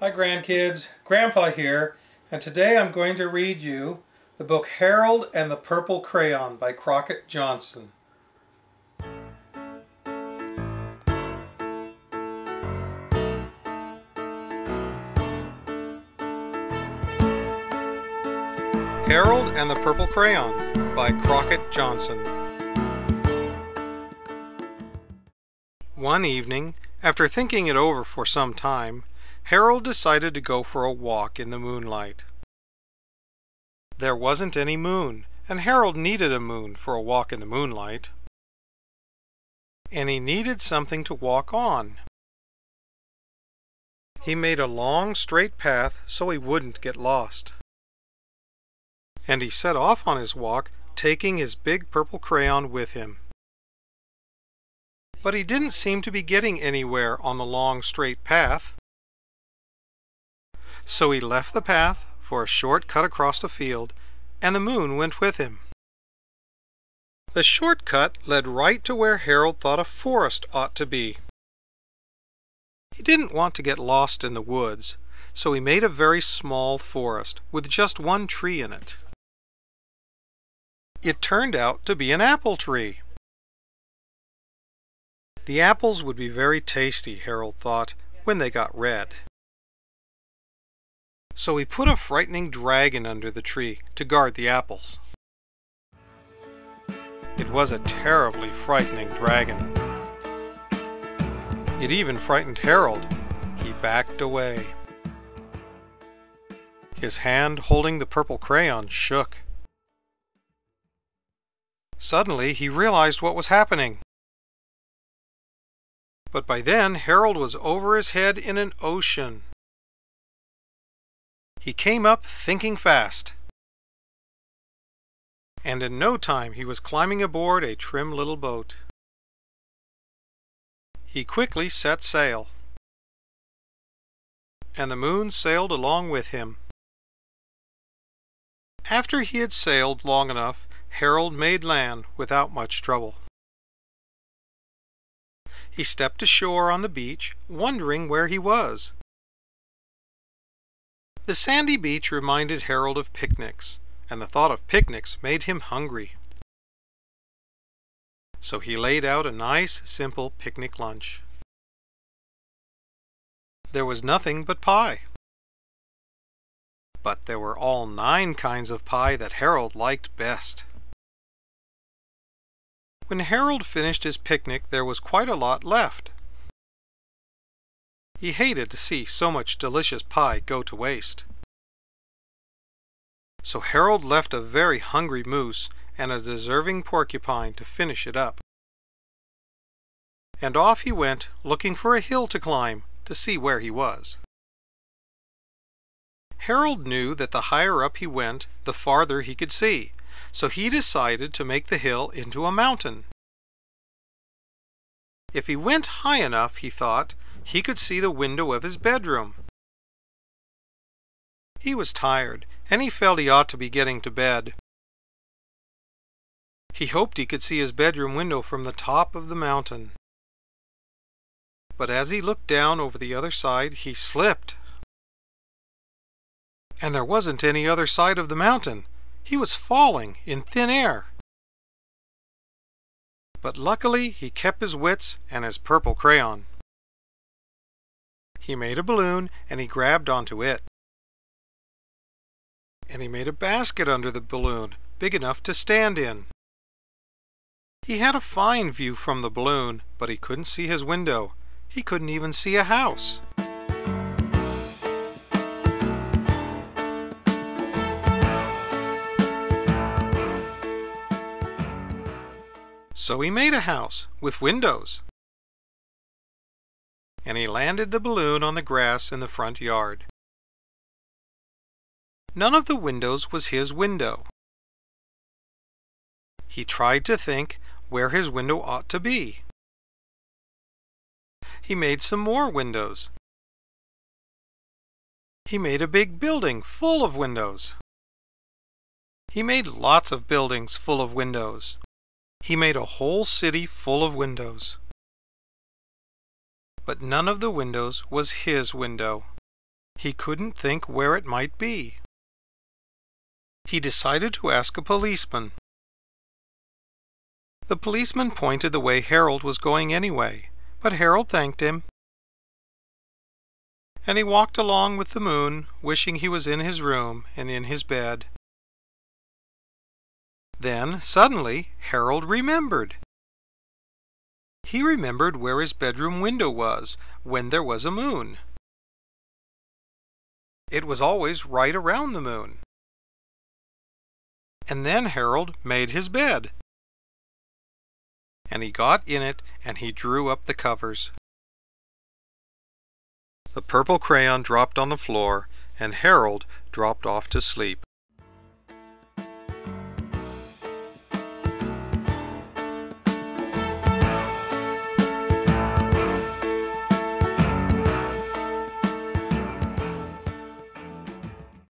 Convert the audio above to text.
Hi Grandkids, Grandpa here, and today I'm going to read you the book Harold and the Purple Crayon by Crockett Johnson. Harold and the Purple Crayon by Crockett Johnson. One evening, after thinking it over for some time, Harold decided to go for a walk in the moonlight. There wasn't any moon, and Harold needed a moon for a walk in the moonlight. And he needed something to walk on. He made a long, straight path so he wouldn't get lost. And he set off on his walk, taking his big purple crayon with him. But he didn't seem to be getting anywhere on the long, straight path. So he left the path for a short cut across a field, and the moon went with him. The short cut led right to where Harold thought a forest ought to be. He didn't want to get lost in the woods, so he made a very small forest with just one tree in it. It turned out to be an apple tree. The apples would be very tasty, Harold thought, when they got red. So he put a frightening dragon under the tree to guard the apples. It was a terribly frightening dragon. It even frightened Harold. He backed away. His hand holding the purple crayon shook. Suddenly he realized what was happening. But by then Harold was over his head in an ocean. He came up thinking fast, and in no time he was climbing aboard a trim little boat. He quickly set sail, and the moon sailed along with him. After he had sailed long enough, Harold made land without much trouble. He stepped ashore on the beach, wondering where he was. The sandy beach reminded Harold of picnics, and the thought of picnics made him hungry. So he laid out a nice, simple picnic lunch. There was nothing but pie. But there were all 9 kinds of pie that Harold liked best. When Harold finished his picnic, there was quite a lot left. He hated to see so much delicious pie go to waste. So Harold left a very hungry moose and a deserving porcupine to finish it up. And off he went, looking for a hill to climb to see where he was. Harold knew that the higher up he went, the farther he could see, so he decided to make the hill into a mountain. If he went high enough, he thought, he could see the window of his bedroom. He was tired, and he felt he ought to be getting to bed. He hoped he could see his bedroom window from the top of the mountain. But as he looked down over the other side, he slipped. And there wasn't any other side of the mountain. He was falling in thin air. But luckily he kept his wits and his purple crayon. He made a balloon and he grabbed onto it. And he made a basket under the balloon, big enough to stand in. He had a fine view from the balloon, but he couldn't see his window. He couldn't even see a house. So he made a house with windows. And he landed the balloon on the grass in the front yard. None of the windows was his window. He tried to think where his window ought to be. He made some more windows. He made a big building full of windows. He made lots of buildings full of windows. He made a whole city full of windows. But none of the windows was his window. He couldn't think where it might be. He decided to ask a policeman. The policeman pointed the way Harold was going anyway, but Harold thanked him. And he walked along with the moon, wishing he was in his room and in his bed. Then, suddenly, Harold remembered. He remembered where his bedroom window was when there was a moon. It was always right around the moon. And then Harold made his bed. And he got in it and he drew up the covers. The purple crayon dropped on the floor and Harold dropped off to sleep.